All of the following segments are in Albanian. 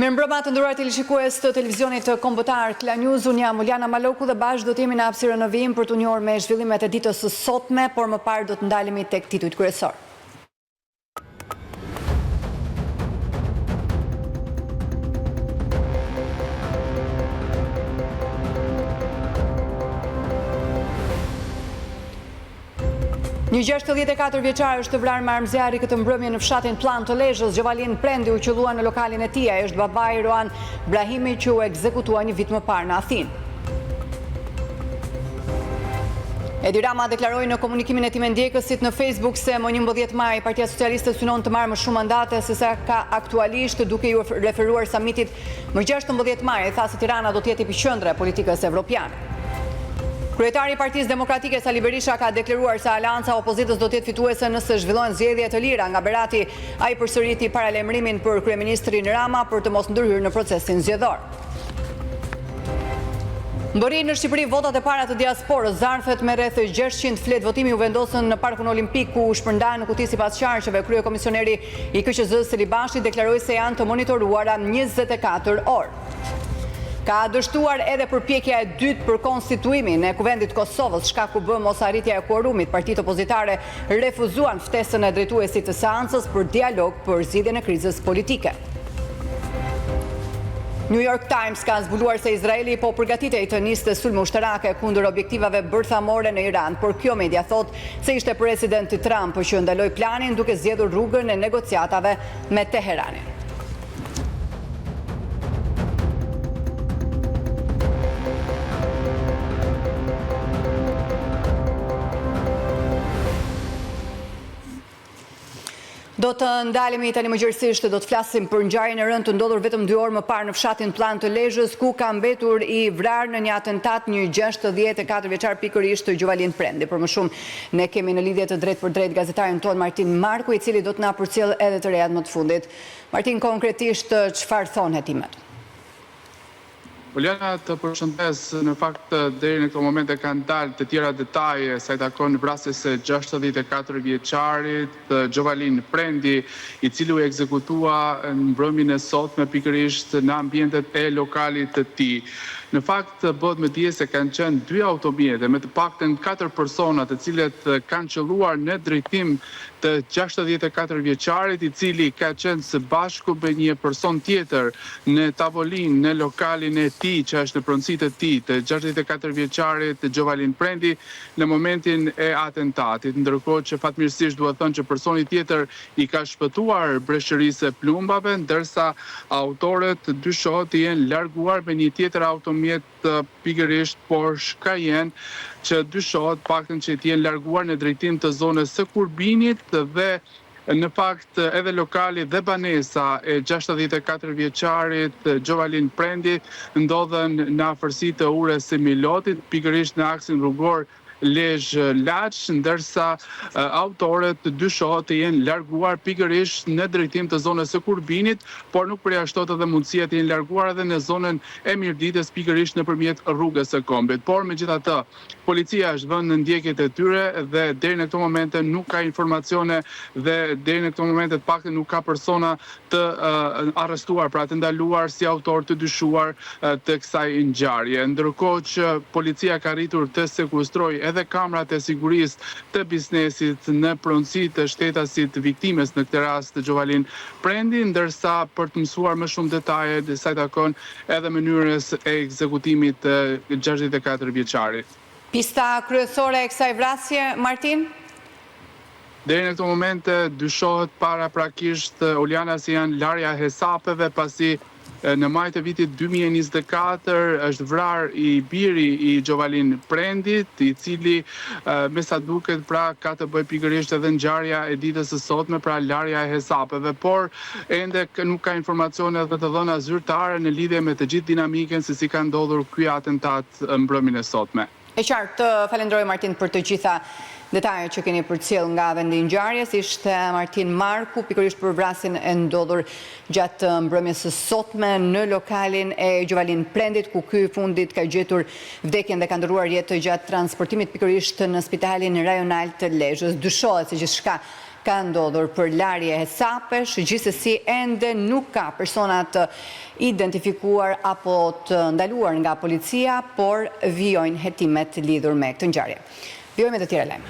Mirëmbrëma të nderuar televizionistë të televizionit kombëtar Klan News, unë jam Uliana Maloku dhe bashkë do të jemi në hapësirën në vijim për të njohur me zhvillimet e ditës së sotme, por më parë do të ndalemi tek titujt kryesor. Një 64 vjeçar është vrarë me armë zjarri këtë mbrëmje në fshatin Plan të Lezhës. Gjovalin Prendi u qellua në lokalin e tij. Ai është babai i Roan Brahimi që u ekzekutua një vit më parë në Athinë. Edi Rama deklaroi në komunikimin e tij me ndjekësit në Facebook se më 11 maj Partia Socialiste synon të marrë më shumë mandate se sa ka aktualisht, duke ju referuar samitit më 16 maj. Tha se Tirana do të jetë epiqendra e politikës evropiane. Kryetari i Partisë Demokratike Sali Berisha ka deklaruar se Aleanca Opozitës do të jetë fituese nëse zhvillohen zgjedhje të lira. Nga Berati, ai përsëriti paralajmërimin për kryeministrin Rama për të mos ndërhyrë në procesin zgjedhor. Mbërrin në Shqipëri votat e para të diasporës. Zarfet me rreth 600 fletë votimi u vendosën në Parkun Olimpik, ku u shpërndahen në kuti sipas qarqeve. Kryekomisioneri i KQZ-s Seli Bashi deklaroi se janë të monitoruara 24 orë. Ka dështuar edhe përpjekja e dytë për konstituimin e Kuvendit Kosovës, shkaku bë mosarritja e kuorumit. Partitë opozitare refuzuan ftesën e drejtuesit të seancës për dialog për zgjidhjen e krizës politike. New York Times ka zbuluar se Izraeli po përgatitej të niste sulme ushtarake kundër objektivave bërthamore në Iran, por kjo media thot se ishte presidenti Trump që ndaloi planin duke zgjedhur rrugën e negociatave me Teheranin. Do të ndalemi tani më gjërësisht, do të flasim për ngjarjen e rëndë të ndodhur vetëm 2 orë më parë në fshatin Plan të Lezhës, ku ka mbetur i vrarë në një atentat një 64 vjeçar pikërisht Gjovalin Prendi. Për më shumë, ne kemi në lidhje të drejt për drejt gazetarin ton Martin Marku, i cili do të na përcjell edhe të rejat më të fundit. Martin, konkretisht çfarë thon hetimet? Uliana, të përshëndes, në fakt deri në këto momente kanë dalë të tjera detaje sa i takon vrasjes së 64 vjeçarit Gjovalin Prendi, i cili u ekzekutua në mbrëmjen e sotme pikërisht në ambientet e lokalit të tij. Në fakt, bëhet me dije se kanë qenë 2 automjete me të paktën 4 persona të cilët kanë qelluar në drejtim të 64 vjeçarit, i cili ka qenë së bashku me një person tjetër në tavolinë në lokalin e tij, që është në pronësitë të tij, të 64 vjeçarit Gjovalin Prendi në momentin e atentatit, ndërkohë që fatmirësisht duhet thënë që personi tjetër i ka shpëtuar breshërisë e plumbave, ndërsa autorët dyshohet të jenë larguar me një tjetër automjet pikërisht Porsche Cayenne, që dyshohet paktën që të jenë larguar në drejtim të zonës së Kurbinit, dhe në fakt edhe lokali dhe banesa e 64 vjeçarit Gjovalin Prendi ndodhen në afërsi të urës së Milotit, pikërisht në aksin rrugor Lezhë-Laç, ndërsa autorët dyshohet të jenë larguar pikërisht në drejtim të zonës së Kurbinit, por nuk përjashtohet edhe mundësia të jenë larguar edhe në zonën e Mirditës, pikërisht nëpërmjet rrugës së Kombit. Por megjithatë, policia është vënë në ndjekjet e tyre dhe deri në këto momente nuk ka informacione dhe deri në këto momente të paktën nuk ka persona të arrestuar, pra të ndaluar si autor të dyshuar të kësaj ngjarje. Ndërkohë që policia ka arritur të sekuestrojë edhe kamerat e sigurisë të biznesit në pronësi të shtetasit viktimes, në këtë rast Gjovalin Prendi, ndërsa për të mësuar më shumë detaje sa i takon edhe mënyrës e ekzekutimit të 64 vjeçarit. Pista kryesore e kësaj vrasje, Martin? Deri në këto momente dyshohet paraprakisht, Uliana, si janë larja hesapeve, pasi në maj të vitit 2024 është vrarë i biri i Gjovalin Prendit, i cili me sa duket pra ka të bëjë pikërisht edhe ngjarja e ditës së sotme, pra larja e hesapeve, por ende nuk ka informacione dhe të dhëna zyrtare në lidhje me të gjithë dinamikën se si ka ndodhur ky atentat mbrëmjen e sotme. E qartë, të falenderoj Martin për të gjitha detajet që keni përcjell nga vendi i ngjarjes. Ishte Martin Marku, pikërisht për vrasjen e ndodhur gjatë mbrëmjes së sotme në lokalin e Gjovalin Prendit, ku ky fundit ka gjetur vdekjen dhe ka ndërruar jetë gjatë transportimit pikërisht në spitalin rajonal të Lezhës. Dyshohet se gjithçka ka ndodhur për larje hesapesh, gjithsesi ende nuk ka personat identifikuar apo të ndaluar nga policia, por vijojnë hetimet lidhur me këtë ngjarje. Vijojmë me të tjera lajme.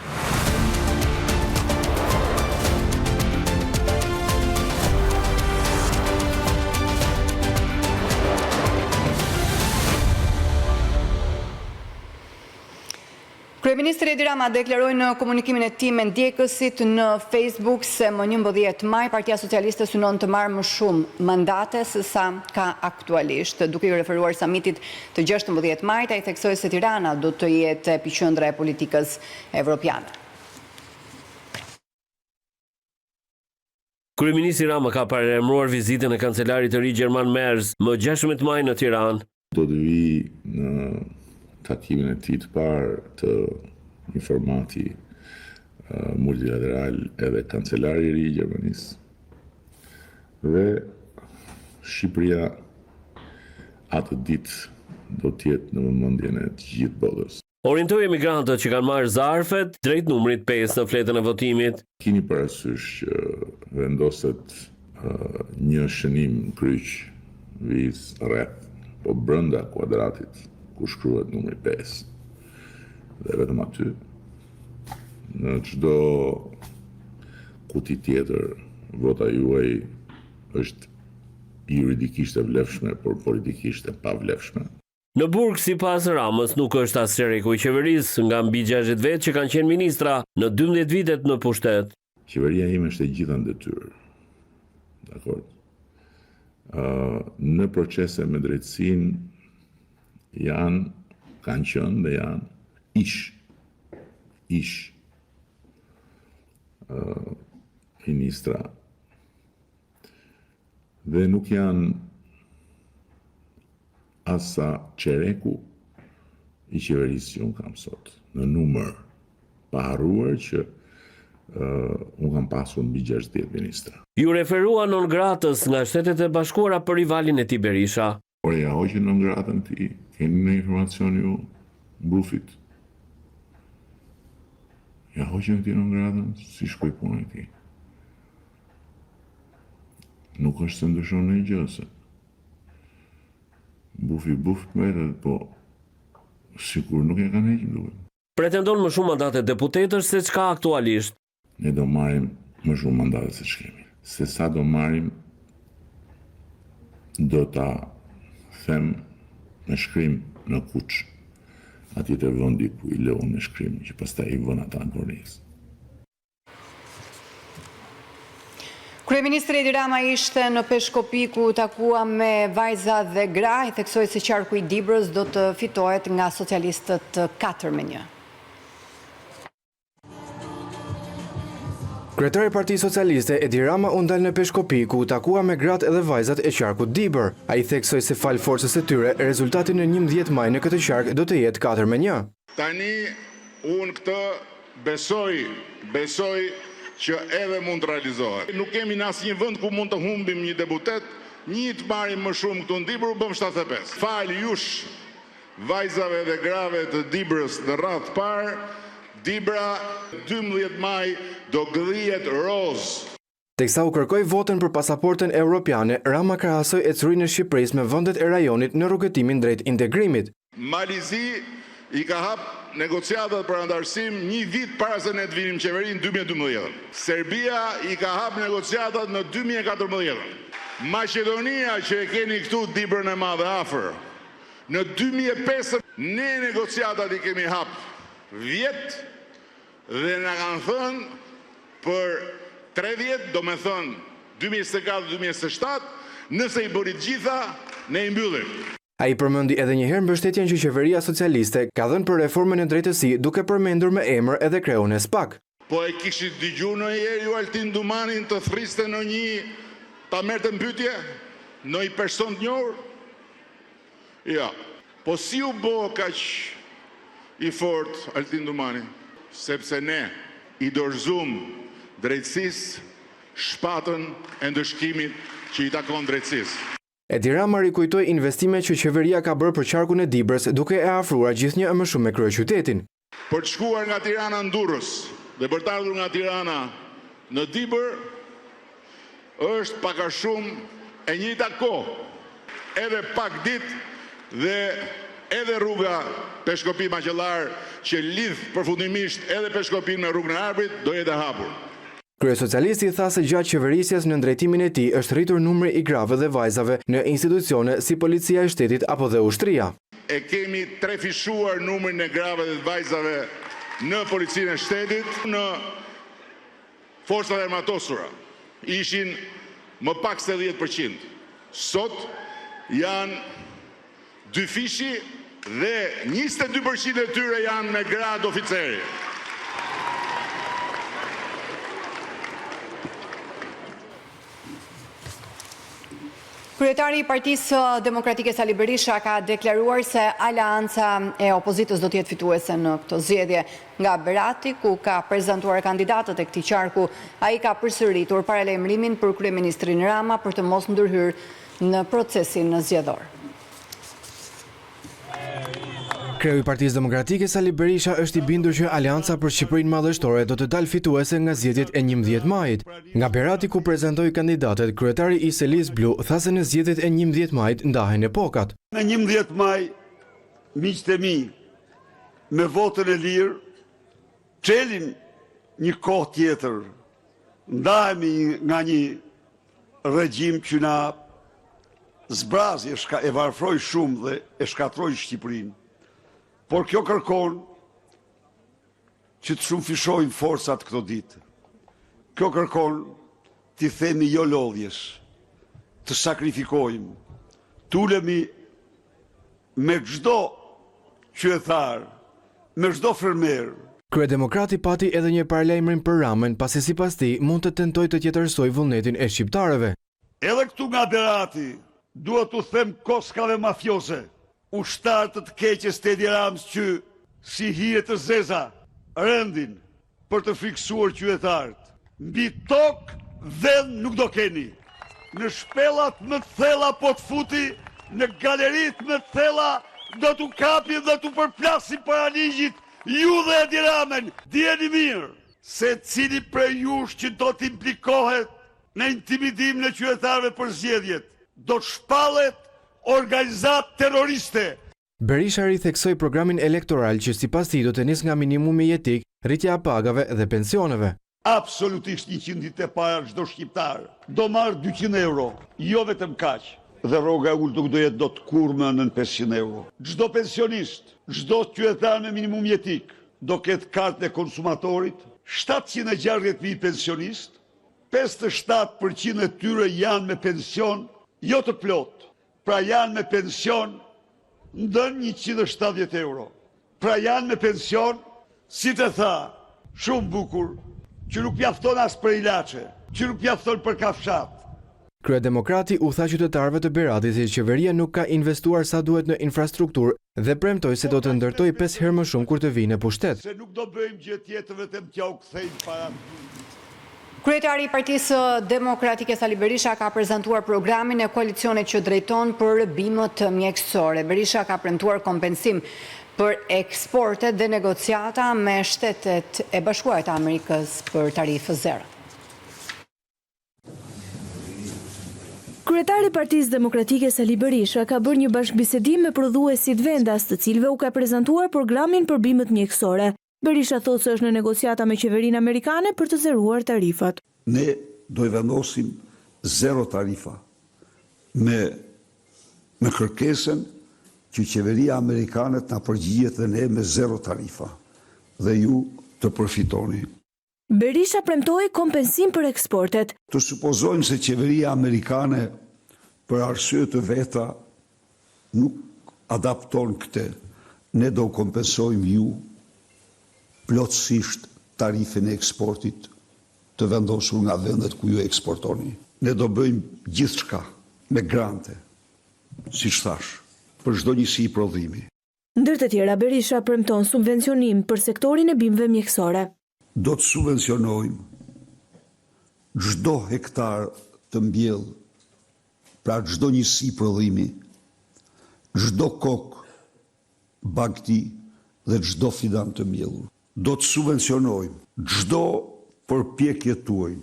Kryeministri Edi Rama deklaroi në komunikimin e tij me ndjekësit në Facebook se më 11 maj Partia Socialiste synon të marrë më shumë mandate se sa ka aktualisht. Duke i referuar samitit të 16 majit, ai theksoi se Tirana do të jetë epiqendra e politikës evropiane. Kryeministri Rama ka paralajmëruar vizitën e kancelarit të ri Gjerman Merz më 16 maj në Tiranë. Do të vi në takimin e tij të parë të një formati multilateral edhe kancelari i ri i Gjermanisë. Dhe Shqipëria atë ditë do të jetë në vëmendjen e të gjithë botës. Orientoi emigrantët që kanë marrë zarfet drejt numrit 5 në fletën e votimit. Keni parasysh që vendoset një shënim kryq viz rreth, po brenda kuadratit ku shkruhet numri 5. Dhe vetëm aty, në çdo kuti tjetër, vota juaj është juridikisht e vlefshme, por politikisht e pavlefshme. Në burg, sipas Ramës, nuk është as çereku i qeverisë, nga mbi 60 vetë që kanë qenë ministra në 12 vitet në pushtet. Qeveria ime është e gjitha në detyrë. Dakor? Në procese me drejtësinë kanë qenë dhe janë ish ministra dhe nuk janë asa qereku i qeverisë që unë kam sot në numër, pa harruar që unë kam pasur mbi 60 ministra. Ju referua non gratës nga Shtetet e Bashkuara për rivalin e tij Berisha. Por ja hoqën non gratën ti, keni në informacion ju Bufit. Ja hoqën ti non gratën, si shkoj punë e ti. Nuk është se ndryshon në gjë, se Bufit merret, po sikur nuk e kanë hequr duke. Pretendon më shumë mandate deputetësh se çka aktualisht. Ne do marrim më shumë mandate se ç'kemi. Se sa do marrim, do ta them me shkrim në Kuç, atje të vendi ku i lëu në shkrim, që pastaj i vën ata në kornisë. Kryeministri Edi Rama ishte në Peshkopi ku takua me vajza dhe gra, i theksoi se qarku i Dibrës do të fitohet nga socialistët 4-1. Kryetari i Partisë Socialiste Edi Rama u ndal në Peshkopi ku u takua me gratë edhe vajzat e qarkut Dibër. Ai theksoi se fal forcës së tyre, rezultati në 11 maj në këtë qark do të jetë 4-1. Tani unë këtë besoj që edhe mund të realizohet. Nuk kemi në asnjë vend ku mund të humbim një deputet, një të marrim më shumë këtu në Dibër, u bëm 75. Fal jush vajzave dhe grave të Dibrës në radhë parë. Dibra 12 maj do gdhijet roz. Teksa u kërkoi votën për pasaportën europiane, Rama krahasoi ecurinë e Shqipërisë me vendet e rajonit në rrugëtimin drejt integrimit. Malizi i ka hap negociatat për antarësim një vit para se ne të vinim qeverinë 2012. Serbia i ka hap negociatat në 2014. Maqedonia që e keni këtu Dibrën e Madhe afër, në 2005 ne negociatat i kemi hap vjet. Dhe nga kanë thënë për 3 vjet, do me thënë 2024-2027, nëse i bërit gjitha, ne i mbyllim. Ai përmendi edhe një herë mbështetjen që qeveria socialiste ka dhënë për reformën e drejtësisë, duke përmendur me emër edhe kreun e SPAK. Po e kishit dëgjuar ndonjëherë ju Altin Dumanin të thriste në një ta merrte mbytyje në një person të njohur? Ja. Po si u bë kaq i fort Altin Dumani? Sepse ne i dorëzum drejtësisë shpatën e ndëshkimit që i takon drejtësisë. Edi Rama rikujtoi investimet që qeveria ka bërë për qarkun e Dibrës, duke e afruar gjithnjë më shumë me kryeqytetin. Për të shkuar nga Tirana në Durrës dhe për të ardhur nga Tirana në Dibër është pak a shumë e njëjta kohë, edhe pak ditë dhe edhe rruga Peshkopi Maqellar që lidh përfundimisht edhe Peshkopin me rrugën e Arbrit do jetë e hapur. Kryesocialisti tha se gjatë qeverisjes në ndrejtimin e tij është rritur numri i grave dhe vajzave në institucione si Policia e Shtetit apo dhe Ushtria. E kemi trefishuar numrin e grave dhe vajzave në Policinë e Shtetit, në Forcat e Armatosura. Ishin më pak se 10%. Sot janë 2 fishi dhe 22% e tyre janë me gradë oficeri. Kryetari i Partisë Demokratike Sali Berisha ka deklaruar se aleanca e opozitës do të jetë fituese në këtë zgjedhje. Nga Berati, ku ka prezantuar kandidatët e këtij qarku, ai ka përsëritur paralajmërimin për kryeministrin Rama për të mos ndërhyrë në procesin zgjedhor. Kreu i Partisë Demokratike Sali Berisha është i bindur që Aleanca për Shqipërinë Madhështore do të dalë fituese nga zgjedhjet e 11 majit. Nga Berati, ku prezantoi kandidatet, kryetari i Selis Blu tha se në zgjedhjet e 11 majit ndahen epokat. Në 11 maj, miqtë e mi, me votën e lirë, çelin një kohë tjetër. Ndahemi nga një regjim që na zbrazi, e varfroi shumë dhe e shkatroi Shqipërinë. Por kjo kërkon që të shumë fishojnë forcat këto ditë. Kjo kërkon t'i themi jo lodhjes, të sakrifikojmë, t'ulemi me çdo qytetar, me çdo fermer. Kryedemokrati pati edhe një paralajmërim për Ramën, pasi sipas tij mund të tentojë të tjetërsoj vullnetin e shqiptarëve. Edhe këtu nga Berati, duhet t'u them koskave mafioze, ushtarë të keqes të Edi Ramës që si hije të zeza rëndin për të friksuar qytetarët. Mbi tokë vend nuk do keni. Në shpellat më të thella po të futi, në galerit më të thella do t'u kapim dhe t'u përplasim para ligjit ju dhe Edi Ramën. Dijeni mirë se cili prej jush që do t'implikohet në intimidim në qytetarëve për zgjedhjet, do të shpallet organizat terroriste. Berisha ritheksoi programin elektoral që sipas tij do të nisë nga minimumi jetik, rritja e pagave dhe pensioneve. Absolutisht 100 ditë e para çdo shqiptar do marr 200 euro, jo vetëm kaq. Dhe rroga e ulët do jetë dot kurrë më nën 500 euro. Çdo pensionist, çdo qytetar me minimum jetik do ketë kartën e konsumatorit, 760.000 pensionist, 57% e tyre janë me pension jo të plot. Pra janë me pension ndën 170 euro. Pra janë me pension, si të tha, shumë bukur, që nuk mjafton as për ilaçe, që nuk mjafton për kafshat. Kryedemokrati u tha qytetarëve të Beratit se qeveria nuk ka investuar sa duhet në infrastrukturë dhe premtoi se do të ndërtojë 5 herë më shumë kur të vijë në pushtet. Se nuk do bëjmë gjë tjetër vetëm t'ja u kthejmë para. Kryetari i Partisë Demokratike Sali Berisha ka prezantuar programin e koalicionit që drejton për bimët mjekësore. Berisha ka premtuar kompensim për eksportet dhe negociata me Shtetet e Bashkuara të Amerikës për tarifë zero. Kryetari i Partisë Demokratike Sali Berisha ka bërë një bashkëbisedim me prodhuesit vendas, të cilëve u ka prezantuar programin për bimët mjekësore. Berisha thotë se është në negociata me qeverinë amerikane për të zeruar tarifat. Ne do i vendosim zero tarifa me kërkesën që qeveria amerikane të na përgjigjet dhe ne me zero tarifa dhe ju të përfitoni. Berisha premtoi kompensim për eksportet. Të supozojmë se qeveria amerikane për arsye të veta nuk adapton këtë. Ne do kompensojmë ju plotësisht tarifin e eksportit të vendosur nga vendet ku ju eksportoni. Ne do bëjmë gjithçka me grante, siç thash, për çdo njësi prodhimi. Ndër të tjera, Berisha premton subvencionim për sektorin e bimëve mjekësore. Do të subvencionojmë çdo hektar të mbjell, pra çdo njësi prodhimi, çdo kokë bagti dhe çdo fidan të mbjellur. Do të subvencionojmë çdo për pjekjet tuaj,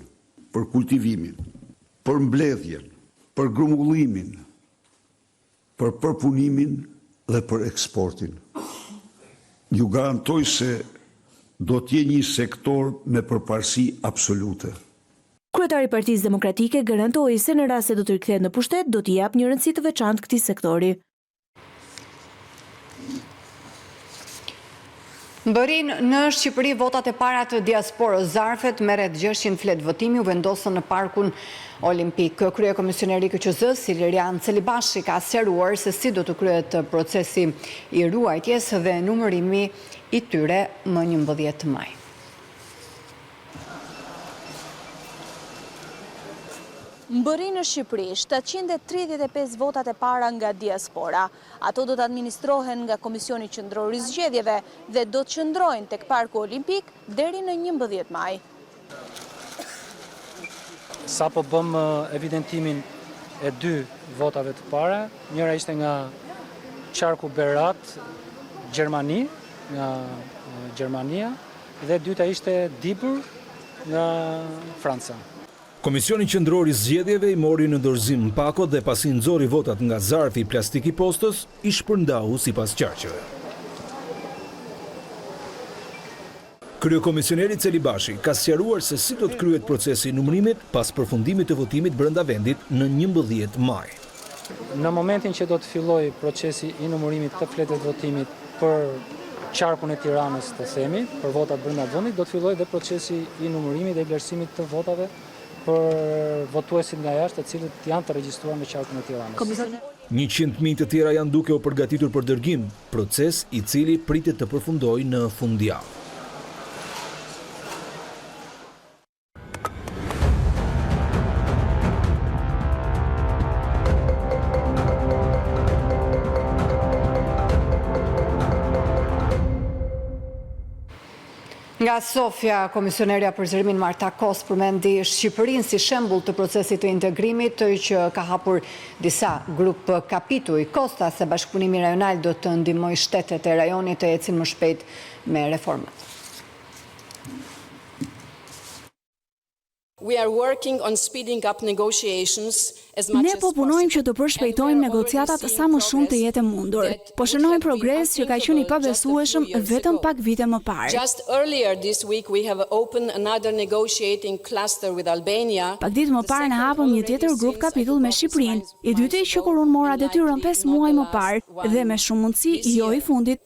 për kultivimin, për mbledhjen, për grumbullimin, për përpunimin dhe për eksportin. Ju garantoj se do t'je një sektor me përparësi absolute. Kryetari i Partisë Demokratike garantoi se në rast se do të rikthehet në pushtet, do t'i jap një rëndësi të veçantë këtij sektori. Bërin në Shqipëri votat e para të diasporës. Zarfet me rreth 600 fletë votimi u vendosën në Parkun Olimpik. Kryekomisioneri i KQZ-s Ilirian Celibashi ka sqaruar se si do të kryhet procesi i ruajtjes dhe numërimi i tyre më 11 maj. Mbëri në Shqipëri, 735 votat e para nga diaspora. Ato do të administrohen nga Komisioni Qendror i Zgjedhjeve dhe do të qëndrojnë tek Parku Olimpik deri në 11 maj. Sa po bëm evidentimin e 2 votave të para, njëra ishte nga Qarku Berat, Gjermani, nga Gjermania, dhe dyta ishte Dibur nga Franca. Komisioni Qendror i Zgjedhjeve i mori në dorëzim pakot dhe pasi nxori votat nga zarfi plastik i postës, i shpërndau sipas qarqeve. Kryekomisioneri Celibashi ka sqaruar se si do të kryhet procesi i numërimit pas përfundimit të votimit brenda vendit në 11 maj. Në momentin që do të fillojë procesi i numërimit të fletëve votimit për qarkun e Tiranës të themi, për votat brenda vendit, do të fillojë dhe procesi i numërimit dhe i vlerësimit të votave për votuesit nga jashtë, të cilët janë të regjistruar në qarkun e Tiranës. 100.000 të tjera janë duke u përgatitur për dërgim, proces i cili pritet të përfundojë në fundjavë. Nga Sofia, komisionerja për zërimin Marta Kos përmendi Shqipërinë si shembull të procesit të integrimit që ka hapur disa grup kapituj. Kosta se bashkëpunimi rajonal do të ndihmojë shtetet e rajonit të ecin më shpejt me reformat. Ne po punojmë që të përshpejtojmë negociatat sa më shumë të jetë mundur. Po shënojmë progres që ka qenë i pabesueshëm vetëm pak vite më parë. Pak ditë më parë ne hapëm një tjetër grup kapitull me Shqipërinë. I dyti që kur unë mora detyrën 5 muaj më parë dhe me shumë mundësi jo i fundit.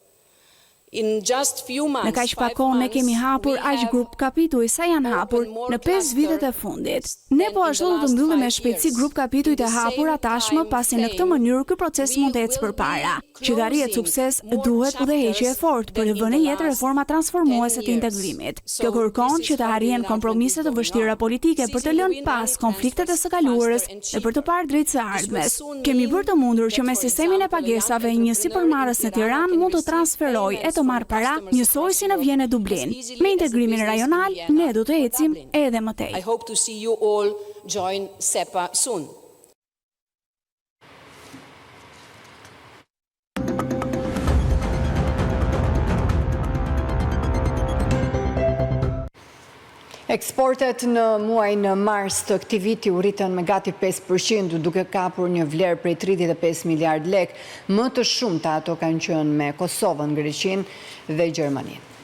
Në kaq pak kohë ne kemi hapur aq grup kapituj sa janë hapur në 5 vitet e fundit. Ne po ashtu do të mbyllim me shpejtësi grup kapituj të hapura tashmë, pasi në këtë mënyrë ky proces mund të ecë përpara. Që të arrihet sukses duhet udhëheqje e fortë për të vënë jetë reforma transformuese të integrimit. Kjo kërkon që të arrihen kompromise të vështira politike për të lënë pas konfliktet e së kaluarës dhe për të parë drejt së ardhmes. Kemi bërë të mundur që me sistemin e pagesave njësi përmarrës në Tiranë mund të transferojë të marrë para njësoj si në Vjenë e Dublin. Me integrimin rajonal, ne do të ecim edhe më tej. Eksportet në muajin mars të këtij viti u rritën me gati 5%, duke kapur një vlerë prej 35 miliard lek. Më të shumta ato kanë qenë me Kosovën, Greqinë dhe Gjermaninë.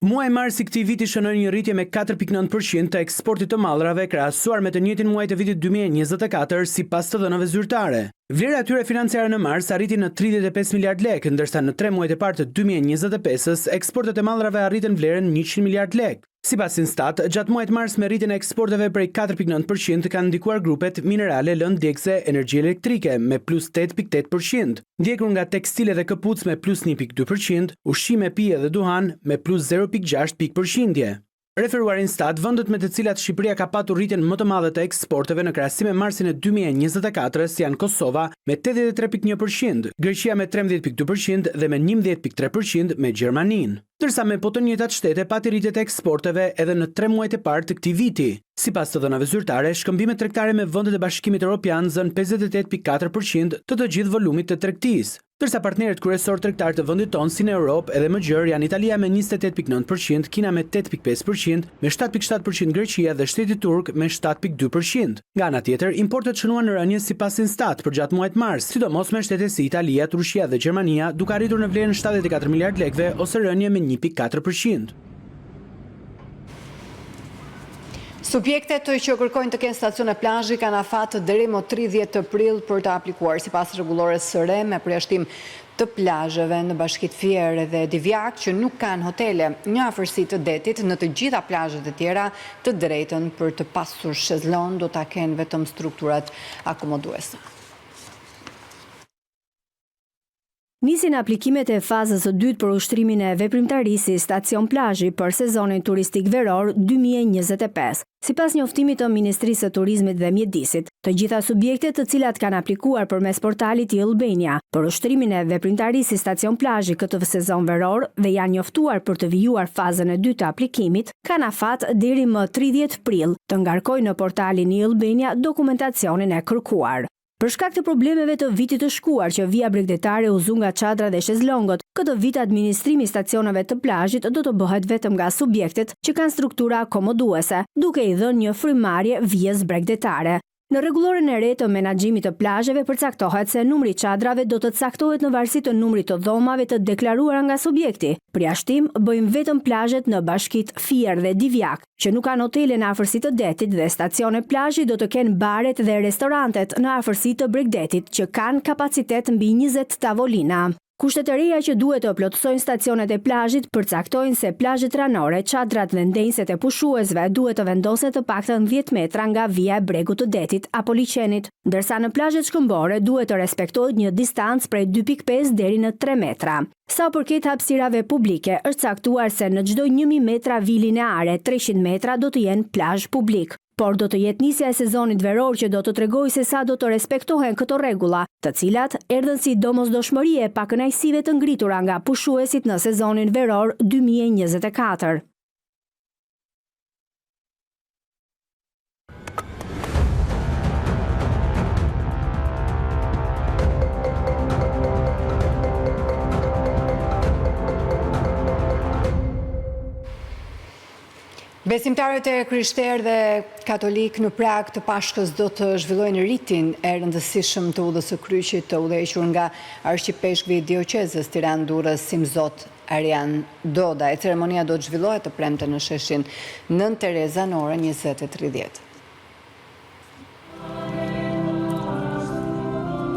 Muaji mars i këtij viti shënon një rritje me 4.9% të eksportit të mallrave krahasuar me të njëjtin muaj të vitit 2024 sipas të dhënave zyrtare. Vlera e tyre financiare në mars arriti në 35 miliard lek, ndërsa në 3 muajt e parë të 2025-s eksportet e mallrave arritën vlerën 100 miliard lek. Sipas Instat, gjatë muajit mars me rritjen e eksporteve prej 4.9% kanë ndikuar grupet minerale, lëndë djegëse, energji elektrike me plus 8.8%, ndjekur nga tekstile dhe këpucë me plus 1.2%, ushqime, pije dhe duhan me plus 0.6%. Referuar Instat, vendet me të cilat Shqipëria ka patur rritjen më të madhe të eksporteve në krahasim me marsin e 2024 janë Kosova me 83.1%, Greqia me 13.2% dhe me 11.3% me Gjermaninë. ndërsa me po të njëjtat shtete pati rritjet e eksporteve edhe në 3 muajt e parë të këtij viti. Sipas të dhënave zyrtare, shkëmbimet tregtare me vendet e Bashkimit Evropian zën 58.4% të gjithë volumit të tregtisë, ndërsa partnerët kryesor tregtar të vendit tonë si në Europë edhe më gjerë janë Italia me 28.9%, Kina me 8.5%, me 7.7% Greqia dhe shteti turk me 7.2%. Nga ana tjetër, importet shënuan në rënje sipas Instat për gjatë muajit mars, sidomos me shtete si Italia, Turqia dhe Gjermania, duke arritur në vlerën 74 miliard lekëve ose rënje me 1.4%. Subjektet që kërkojnë të kenë stacione plazhi kanë afat deri më 30 prill për të aplikuar. Sipas rregullores së re me përjashtim të plazheve në Bashkitë Fier dhe Divjak që nuk kanë hotele në afërsi të detit, në të gjitha plazhet e tjera të drejtën për të pasur shezlon do ta kenë vetëm strukturat akomoduese. Nisin aplikimet e fazës së dytë për ushtrimin e veprimtarisë si stacion plazhi për sezonin turistik veror 2025. Sipas njoftimit të Ministrisë së Turizmit dhe Mjedisit, të gjitha subjektet të cilat kanë aplikuar përmes portalit i Albania për ushtrimin e veprimtarisë si stacion plazhi këtë sezon veror dhe janë njoftuar për të vijuar fazën e dytë të aplikimit, kanë afat deri më 30 prill të ngarkojnë në portalin i Albania dokumentacionin e kërkuar. Për shkak të problemeve të vitit të shkuar që vija bregdetare u zu nga çadra dhe shezlongët, këtë vit administrimi i stacioneve të plazhit do të bëhet vetëm nga subjektet që kanë struktura akomoduese, duke i dhënë një frymarrje vijës bregdetare. Në rregulloren e re të menaxhimit të plazheve përcaktohet se numri i çadrave do të caktohet në varësi të numrit të dhomave të deklaruara nga subjekti. Përjashtim bëjmë vetëm plazhet në Bashkitë Fier dhe Divjak, që nuk kanë hotele në afërsi të detit dhe stacione plazhi do të kenë baret dhe restorantet në afërsi të bregdetit që kanë kapacitet mbi 20 tavolina. Kushtet e reja që duhet të plotësojnë stacionet e plazhit përcaktojnë se plazhet ranore, çadrat dhe ndenjëset e pushuesve duhet të vendosen të paktën 10 metra nga vija e bregut të detit apo liçenit, ndërsa në plazhet shkëmbore duhet të respektohet një distancë prej 2.5 deri në 3 metra. Sa përket hapësirave publike, është caktuar se në çdo 1000 metra vi lineare, 300 metra do të jenë plazh publik. Por do të jetë nisja e sezonit veror që do të tregojë se sa do të respektohen këto rregulla, të cilat erdhën si domosdoshmëri e pakënaqësive të ngritura nga pushuesit në sezonin veror 2024. Besimtarët e krishterë dhe katolik në Prag të Pashkës do të zhvillojnë ritin e rëndësishëm të udhës së kryqit të udhëhequr nga arshipeshkvi i dioqezës Tiranë-Durrës Simzot Arian Doda. Ceremonia do të zhvillohet të premte në sheshin Nën Tereza në orën 20:30.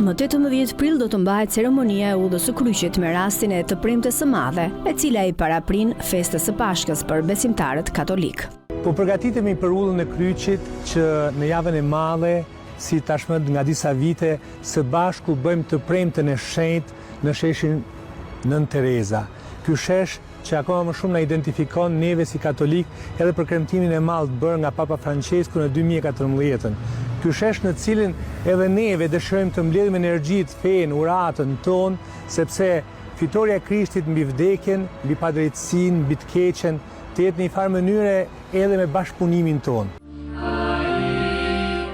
Më 18 prill do të mbahet ceremonia e udhës së kryqit me rastin e të premtes së madhe, e cila i paraprin festës së Pashkës për besimtarët katolik. Po përgatitemi për udhën e kryqit që në javën e madhe, si tashmë nga disa vite, së bashku bëjmë të premten e shenjtë në sheshin Nën Tereza. Ky shesh që akoma më shumë na identifikon neve si katolik edhe për kremtimin e madh bërë nga Papa Francesku në 2014. Ky shesh në cilin edhe neve dëshirojmë të mbledhim energjitë, fenë, uratën tonë, sepse fitoria e Krishtit mbi vdekjen, mbi padrejtësinë, mbi të keqen, të jetë në një farë mënyre edhe me bashkëpunimin tonë.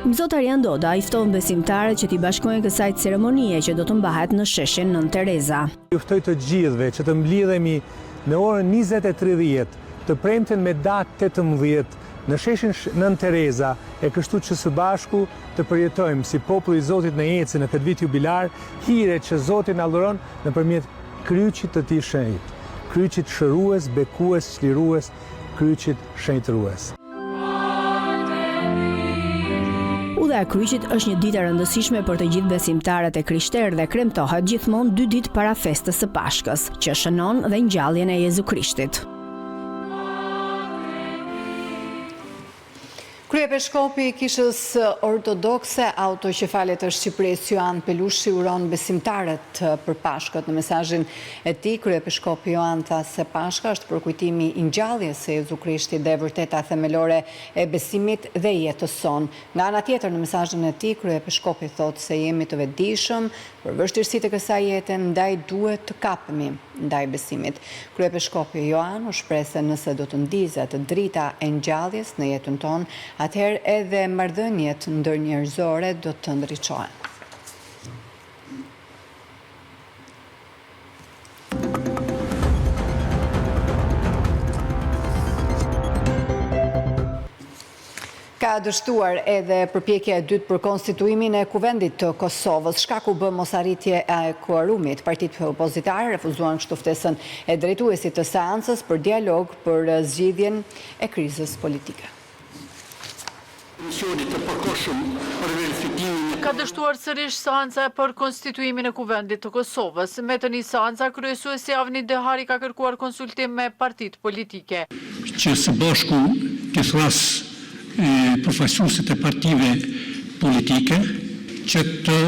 Simzot Arian Doda i fton besimtarët që t'i bashkojnë kësaj ceremonie që do të mbahet në sheshin Nën Tereza. Ju ftoj të gjithëve që të mblidhemi në orën 20:30 të premten me datë 18 në sheshin Nën Tereza, e kështu që së bashku të përjetojmë si popull i Zotit në Ecë në këtë vit jubilar, hire që Zoti na dhuron nëpërmjet kryqit të Tij shenjtë, kryqit shërues, bekues, çlirues, kryqit shenjtërues. Udha e kryqit është një ditë e rëndësishme për të gjithë besimtarët e krishterë dhe kremtohet gjithmonë 2 ditë para festës së Pashkës, që shënon dhe ngjalljen e Jezu Krishtit. Kryepiskopi i Kishës Ortodokse Autoqefalet të Shqipërisë Joan Pelushi uron besimtarët për Pashkët. Në mesazhin e tij, kryepiskopi Joan tha se Pashka është përkujtimi i ngjalljes së Jezu Krishtit dhe vërteta themelore e besimit dhe jetës sonë. Nga ana tjetër, në mesazhin e tij, kryepiskopi thotë se jemi të vetëdijshëm për vështirësitë e kësaj jete, ndaj duhet të kapemi ndaj besimit. Kryepeshkopi Joan u shpreh se nëse do të ndizet drita e ngjalljes në jetën tonë, atëherë edhe marrëdhëniet ndërnjerëzore do të ndriçohen. Ka dështuar edhe përpjekja e dytë për konstituimin e kuvendit të Kosovës. Shkaku bë mosarritje e kuorumit. Partitë opozitare refuzuan kështu ftesën e drejtuesit të seancës për dialog për zgjidhjen e krizës politike. Ka dështuar sërish seanca për konstituimin e kuvendit të Kosovës. Me të një seanca, kryesuesi Avni Dehari ka kërkuar konsultim me partitë politike. Që së bashku të thras përfaqësuesit e partive politike që të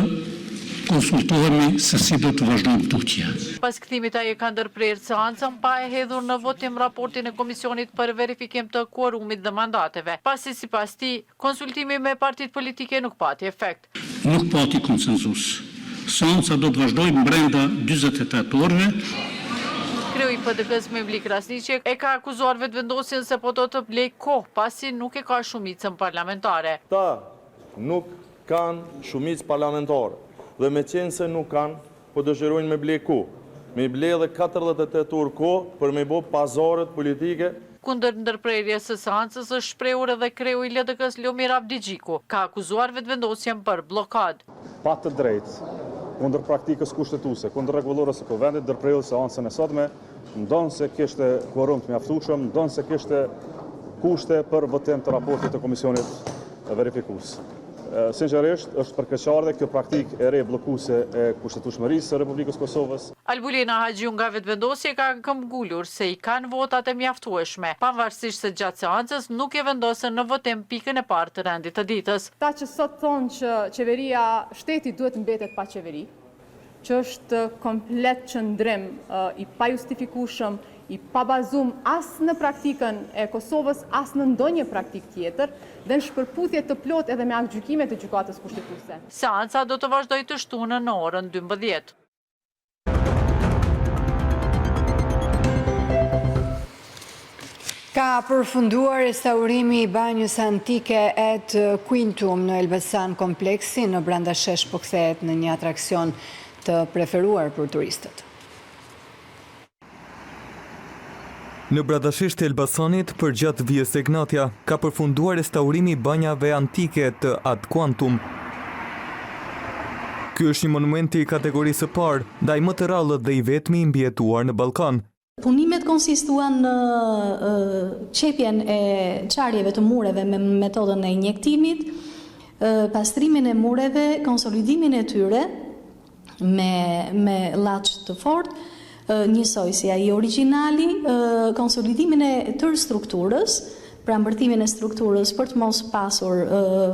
konsultohemi se si do të vazhdojmë tutje. Pas kthimit ai e ka ndërprerë seancën pa e hedhur në votim raportin e komisionit për verifikim të kuorumit dhe mandateve. Pasi sipas tij, konsultimi me partitë politike nuk pati efekt. Nuk pati konsenzus. Seanca do të vazhdojë brenda 48 orëve. Kreu i PDK-s Memli Krasniqi e ka akuzuar vetëvendosjen se po do të blej kohë pasi nuk e ka shumicën parlamentare. Ta nuk kanë shumicë parlamentare dhe me qenë se nuk kanë, po dëshirojnë me blej kohë. Me blej edhe 48 orë kohë për me bo pazaret politike. Kundër ndërprerjes së seancës është shprehur edhe kreu i LDK-s Lomir Abdigjiku, ka akuzuar vetëvendosjen për blokad. Pa të drejtë, kundër praktikës kushtetuese, kundër rregullores së kuvendit, ndërprerjes seancën e sotme, ndonë se kishte kvorum të mjaftueshëm, ndonë se kishte kushte për votim të raportit të komisionit verifikues. Sinqerisht, është përkeqardhje kjo praktikë e re bllokuese e kushtetueshmërisë së Republikës Kosovës. Albulina Haxhiu nga vetëvendosje ka këmbgulur se i kanë votat e mjaftueshme, pavarësisht se gjatë seancës nuk e vendosën në votim pikën e parë të rendit të ditës. Ta që sot thonë që qeveria, shteti duhet mbetet pa qeveri, që është komplet qëndrim i pajustifikueshëm, i pabazum as në praktikën e Kosovës, as në ndonjë praktik tjetër, dhe në shpërputhje të plot edhe me aktgjykime të gjykatës kushtetuese. Seanca do të vazhdojë të shtunën në orën 12. Ka përfunduar restaurimi i banjës antike et Quintum në Elbasan kompleksi, në brenda shesh po kthehet në një atraksion të preferuar për turistët. Në bradashisht të Elbasanit, për gjatë vijës e Gnatja, ka përfunduar restaurimi banjave antike të At Quantum. Ky është një monument i kategorisë së parë, ndaj më të rrallët dhe i vetmi i mbijetuar në Ballkan. Punimet konsistuan në qepjen e çarjeve të mureve me metodën e injektimit, pastrimin e mureve, konsolidimin e tyre me llaç të fortë, njësoj si ai origjinali, konsolidimin e tërë strukturës, pra mbërtimin e strukturës për të mos pasur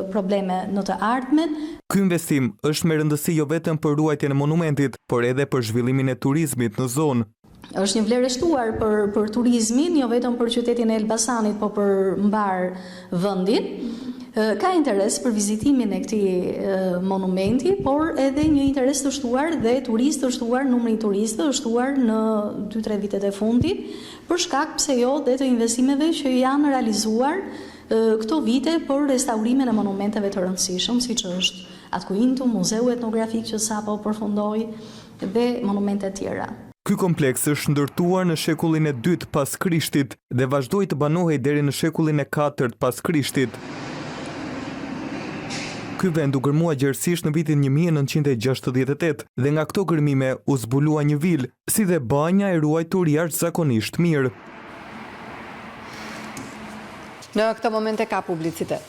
probleme në të ardhmen. Ky investim është me rëndësi jo vetëm për ruajtjen e monumentit, por edhe për zhvillimin e turizmit në zonë. Është një vlerë e shtuar për turizmin, jo vetëm për qytetin e Elbasanit, po për mbar vendin. Ka interes për vizitimin e këtij monumenti, por edhe një interes të shtuar dhe turistë të shtuar, numri i turistëve është shtuar në 2-3 vitet e fundit, për shkak pse jo dhe të investimeve që janë realizuar këto vite për restaurimin e monumenteve të rëndësishëm, siç është At Quintum, Muzeu Etnografik që sapo përfundoi dhe monumente tjera. Ky kompleks është ndërtuar në shekullin e 2 pas Krishtit dhe vazhdoi të banohej deri në shekullin e 4 pas Krishtit. Ky vend u gërmua gjerësisht në vitin 1968 dhe nga këto gërmime u zbulua një vilë, si dhe banja e ruajtur jashtëzakonisht mirë. Në këtë moment e ka publicitet.